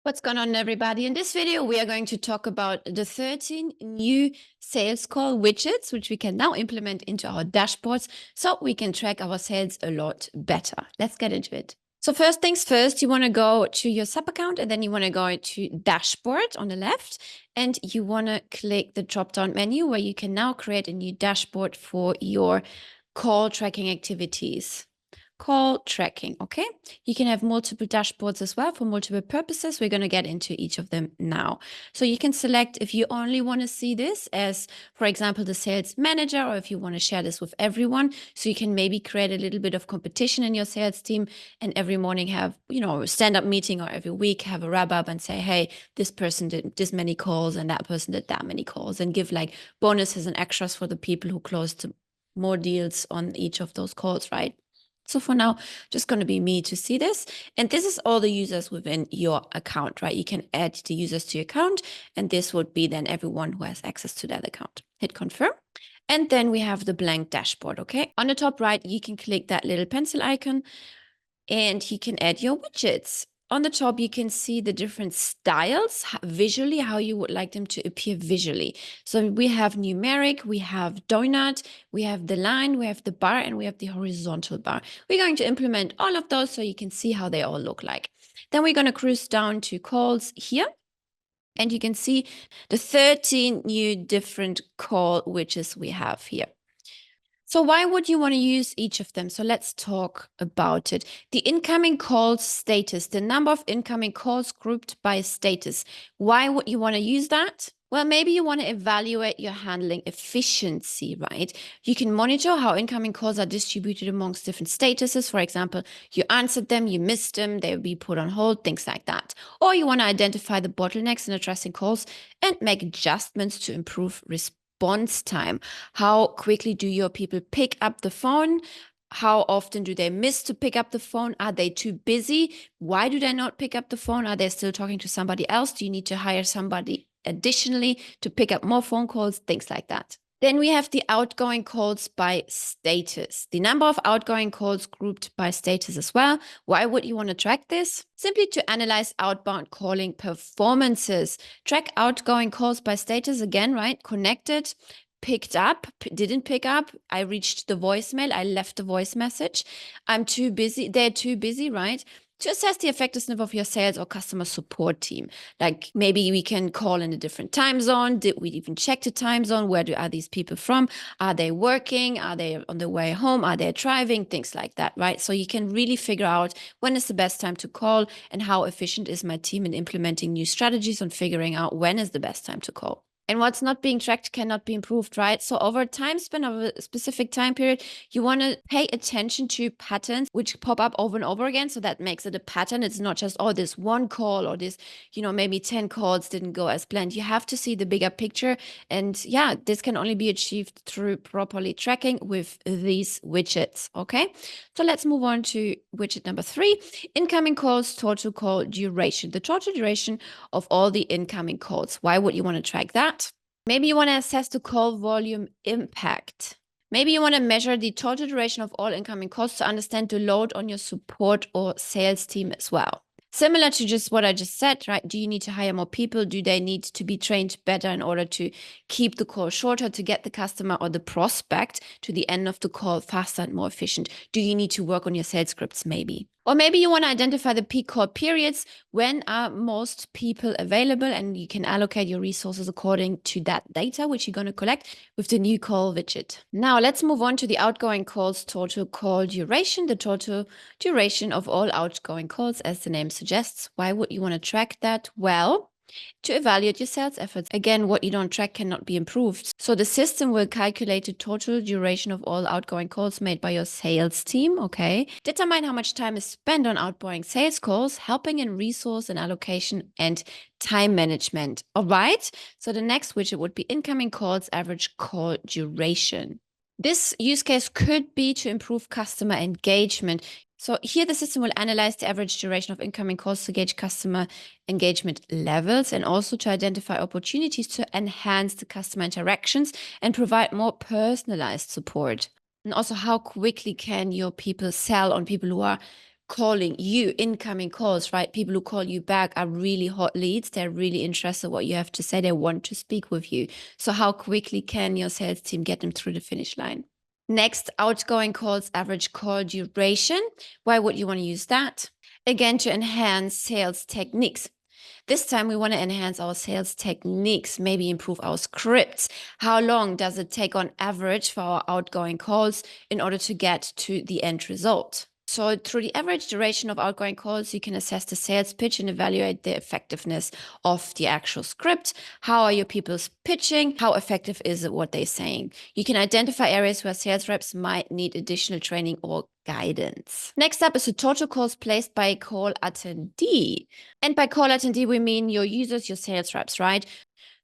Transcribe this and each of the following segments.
What's going on, everybody? In this video, we are going to talk about the 13 new sales call widgets, which we can now implement into our dashboards so we can track our sales a lot better. Let's get into it. So first things first, you want to go to your sub account and then you want to go to dashboard on the left and you want to click the drop down menu where you can now create a new dashboard for your call tracking activities. Call tracking, okay? You can have multiple dashboards as well for multiple purposes. We're going to get into each of them now. So you can select if you only want to see this as, for example, the sales manager, or if you want to share this with everyone. So you can maybe create a little bit of competition in your sales team and every morning have, a stand-up meeting, or every week have a wrap-up and say, hey, this person did this many calls and that person did that many calls, and give like bonuses and extras for the people who closed more deals on each of those calls, right? So for now, just going to be me to see this. And this is all the users within your account, right? You can add the users to your account, and this would be then everyone who has access to that account. Hit confirm. And then we have the blank dashboard, okay? On the top right, you can click that little pencil icon and you can add your widgets. On the top, you can see the different styles visually, how you would like them to appear visually. So we have numeric, we have donut, we have the line, we have the bar, and we have the horizontal bar. We're going to implement all of those so you can see how they all look like. Then we're going to cruise down to calls here. And you can see the 13 new different call widgets we have here. So why would you want to use each of them? So let's talk about it. The incoming calls status, the number of incoming calls grouped by status. Why would you want to use that? Well, maybe you want to evaluate your handling efficiency, right? You can monitor how incoming calls are distributed amongst different statuses. For example, you answered them, you missed them, they will be put on hold, things like that. Or you want to identify the bottlenecks in addressing calls and make adjustments to improve response time. How quickly do your people pick up the phone? How often do they miss to pick up the phone? Are they too busy? Why do they not pick up the phone? Are they still talking to somebody else? Do you need to hire somebody additionally to pick up more phone calls? Things like that. Then we have the outgoing calls by status. The number of outgoing calls grouped by status as well. Why would you want to track this? Simply to analyze outbound calling performances. Track outgoing calls by status again, right? Connected, picked up, didn't pick up. I reached the voicemail. I left the voice message. I'm too busy. They're too busy, right? To assess the effectiveness of your sales or customer support team. Like maybe we can call in a different time zone. Did we even check the time zone? Where are these people from? Are they working? Are they on their way home? Are they driving? Things like that, right? So you can really figure out when is the best time to call and how efficient is my team in implementing new strategies on figuring out when is the best time to call. And what's not being tracked cannot be improved, right? So over a time span of a specific time period, you want to pay attention to patterns which pop up over and over again. So that makes it a pattern. It's not just, oh, this one call or this, maybe 10 calls didn't go as planned. You have to see the bigger picture. And yeah, this can only be achieved through properly tracking with these widgets, okay? So let's move on to widget number 3, incoming calls, total call duration. The total duration of all the incoming calls. Why would you want to track that? Maybe you want to assess the call volume impact. Maybe you want to measure the total duration of all incoming calls to understand the load on your support or sales team as well. Similar to just what I just said, right? Do you need to hire more people? Do they need to be trained better in order to keep the call shorter, to get the customer or the prospect to the end of the call faster and more efficient? Do you need to work on your sales scripts maybe? Or maybe you want to identify the peak call periods. When are most people available? And you can allocate your resources according to that data, which you're going to collect with the new call widget. Now let's move on to the outgoing calls total call duration, the total duration of all outgoing calls, as the name suggests. Why would you want to track that? Well, to evaluate your sales efforts. Again, what you don't track cannot be improved. So the system will calculate the total duration of all outgoing calls made by your sales team, okay? Determine how much time is spent on outgoing sales calls, helping in resource and allocation and time management, all right? So the next widget would be incoming calls, average call duration. This use case could be to improve customer engagement. So here the system will analyze the average duration of incoming calls to gauge customer engagement levels and also to identify opportunities to enhance the customer interactions and provide more personalized support. And also how quickly can your people sell on people who are calling you, incoming calls, right? People who call you back are really hot leads. They're really interested in what you have to say. They want to speak with you. So how quickly can your sales team get them through the finish line? Next, outgoing calls, average call duration. Why would you want to use that? Again, to enhance sales techniques. This time we want to enhance our sales techniques, maybe improve our scripts. How long does it take on average for our outgoing calls in order to get to the end result? So through the average duration of outgoing calls, you can assess the sales pitch and evaluate the effectiveness of the actual script. How are your people pitching? How effective is it what they're saying? You can identify areas where sales reps might need additional training or guidance. Next up is the total calls placed by call attendee. And by call attendee, we mean your users, your sales reps, right?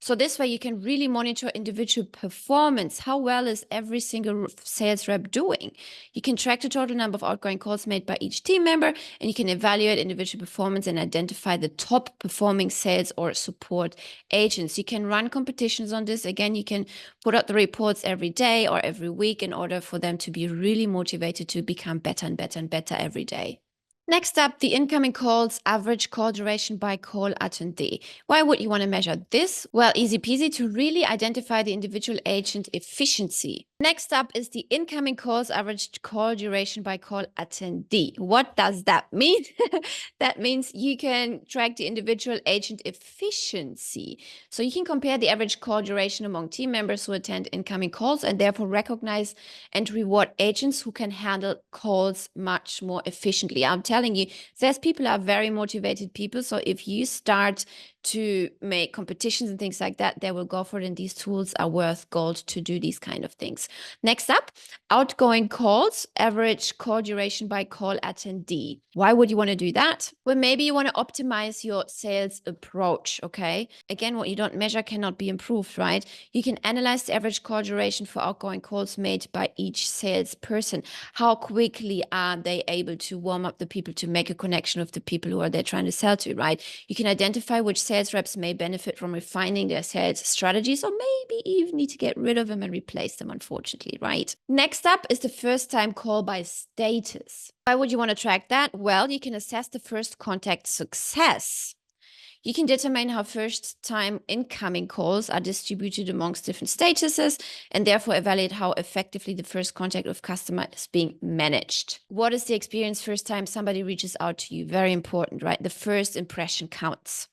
So this way you can really monitor individual performance. How well is every single sales rep doing? You can track the total number of outgoing calls made by each team member, and you can evaluate individual performance and identify the top performing sales or support agents. You can run competitions on this. Again, you can put out the reports every day or every week in order for them to be really motivated to become better and better and better every day. Next up, the incoming calls, average call duration by call attendee. Why would you want to measure this? Well, easy peasy, to really identify the individual agent efficiency. Next up is the incoming calls, average call duration by call attendee. What does that mean? That means you can track the individual agent efficiency. So you can compare the average call duration among team members who attend incoming calls and therefore recognize and reward agents who can handle calls much more efficiently. I'm telling you, sales people are very motivated people. So if you start to make competitions and things like that, they will go for it. And these tools are worth gold to do these kind of things. Next up, outgoing calls, average call duration by call attendee. Why would you want to do that? Well, maybe you want to optimize your sales approach, okay? Again, what you don't measure cannot be improved, right? You can analyze the average call duration for outgoing calls made by each salesperson. How quickly are they able to warm up the people, to make a connection with the people who are they trying to sell to, right? You can identify which sales reps may benefit from refining their sales strategies, or maybe even need to get rid of them and replace them, unfortunately, right? Next up is the first time call by status. Why would you want to track that? Well, you can assess the first contact success. You can determine how first-time incoming calls are distributed amongst different statuses and therefore evaluate how effectively the first contact with customer is being managed. What is the experience first time somebody reaches out to you? Very important, right? The first impression counts.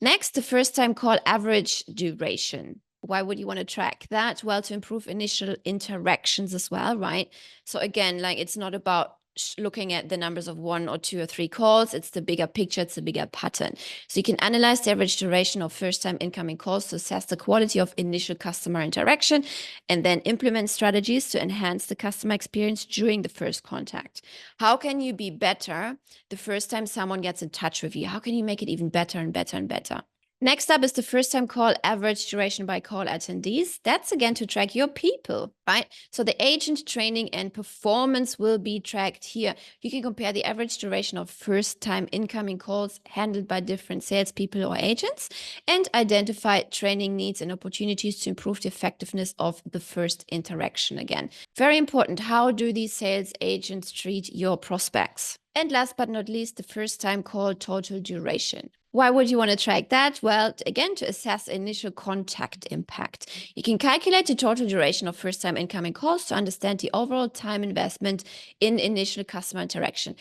Next, the first-time call average duration. Why would you want to track that? Well, to improve initial interactions as well, right? So again, like, it's not about looking at the numbers of 1 or 2 or 3 calls. It's the bigger picture, it's the bigger pattern. So you can analyze the average duration of first-time incoming calls to assess the quality of initial customer interaction and then implement strategies to enhance the customer experience during the first contact. How can you be better the first time someone gets in touch with you? How can you make it even better and better and better? Next up is the first time call average duration by call attendees. That's again to track your people, right? So the agent training and performance will be tracked here. You can compare the average duration of first time incoming calls handled by different salespeople or agents and identify training needs and opportunities to improve the effectiveness of the first interaction again. Very important. How do these sales agents treat your prospects? And last but not least, the first time call total duration. Why would you want to track that? Well, again, to assess initial contact impact. You can calculate the total duration of first-time incoming calls to understand the overall time investment in initial customer interaction.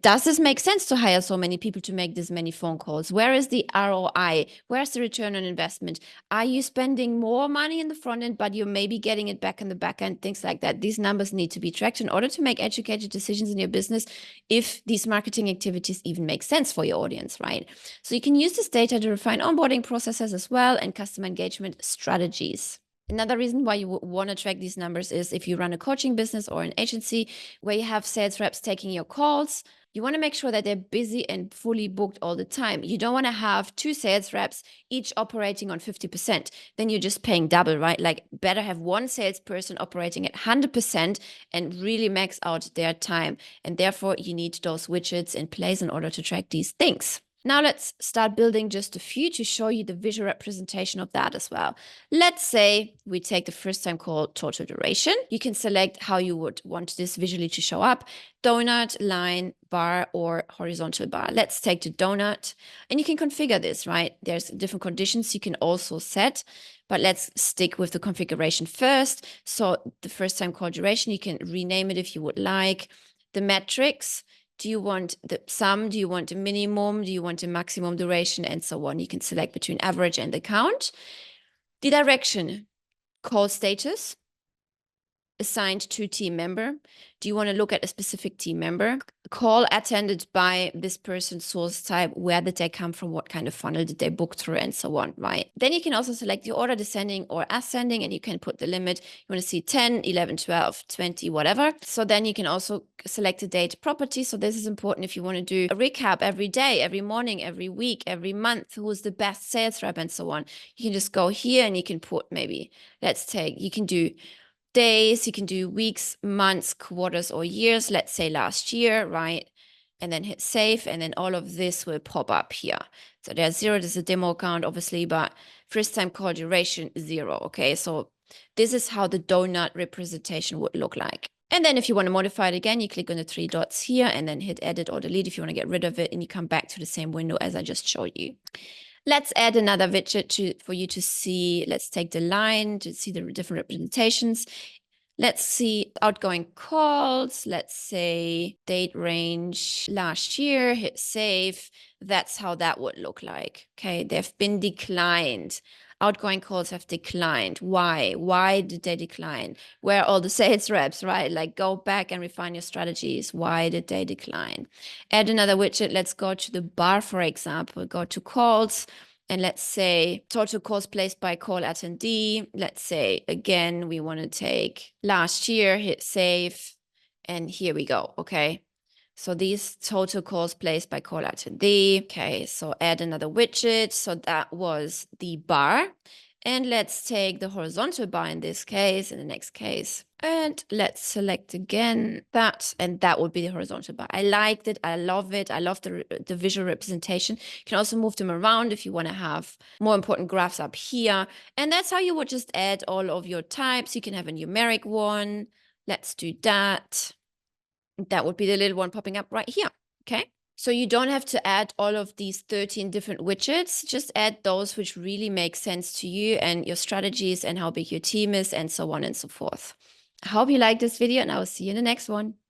Does this make sense to hire so many people to make this many phone calls? Where is the ROI? Where's the return on investment? Are you spending more money in the front end, but you're maybe getting it back in the back end? Things like that. These numbers need to be tracked in order to make educated decisions in your business, if these marketing activities even make sense for your audience, right? So you can use this data to refine onboarding processes as well and customer engagement strategies. Another reason why you want to track these numbers is if you run a coaching business or an agency where you have sales reps taking your calls, you want to make sure that they're busy and fully booked all the time. You don't want to have 2 sales reps, each operating on 50%. Then you're just paying double, right? Like, better have 1 salesperson operating at 100% and really max out their time. And therefore, you need those widgets in place in order to track these things. Now let's start building just a few to show you the visual representation of that as well. Let's say we take the first time call total duration. You can select how you would want this visually to show up: donut, line, bar, or horizontal bar. Let's take the donut, and you can configure this, right? There's different conditions you can also set, but let's stick with the configuration first. So the first time call duration, you can rename it if you would like. The metrics: do you want the sum? Do you want a minimum? Do you want a maximum duration? And so on. You can select between average and the count. The direction: call status, assigned to team member. Do you want to look at a specific team member? Call attended by this person, source type, where did they come from, what kind of funnel did they book through, and so on, right? Then you can also select the order, descending or ascending, and you can put the limit. You want to see 10, 11, 12, 20, whatever. So then you can also select the date property. So this is important if you want to do a recap every day, every morning, every week, every month, who's the best sales rep, and so on. You can just go here and you can put maybe, you can do days, you can do weeks, months, quarters, or years. Let's say last year, right? And then hit save, and then all of this will pop up here. So there's 0, there's a demo account, obviously, but first time call duration 0. Okay, so this is how the donut representation would look like. And then if you want to modify it again, you click on the 3 dots here and then hit edit or delete if you want to get rid of it, and you come back to the same window as I just showed you. Let's add another widget for you to see. Let's take the line to see the different representations. Let's see outgoing calls. Let's say date range last year, hit save. That's how that would look like. Okay, they've been declined. Outgoing calls have declined. Why? Why did they decline? Where are all the sales reps, right? Like, go back and refine your strategies. Why did they decline? Add another widget. Let's go to the bar, for example. Go to calls. And let's say total calls placed by call attendee. Let's say, again, we want to take last year, hit save, and here we go, okay? So these total calls placed by call attendee. Okay, so add another widget. So that was the bar. And let's take the horizontal bar in this case, in the next case. And let's select again that, and that would be the horizontal bar. I liked it. I love it. I love the visual representation. You can also move them around if you want to have more important graphs up here. And that's how you would just add all of your types. You can have a numeric one. Let's do that. That would be the little one popping up right here. Okay. So you don't have to add all of these 13 different widgets. Just add those which really make sense to you and your strategies and how big your team is and so on and so forth. I hope you like this video, and I will see you in the next one.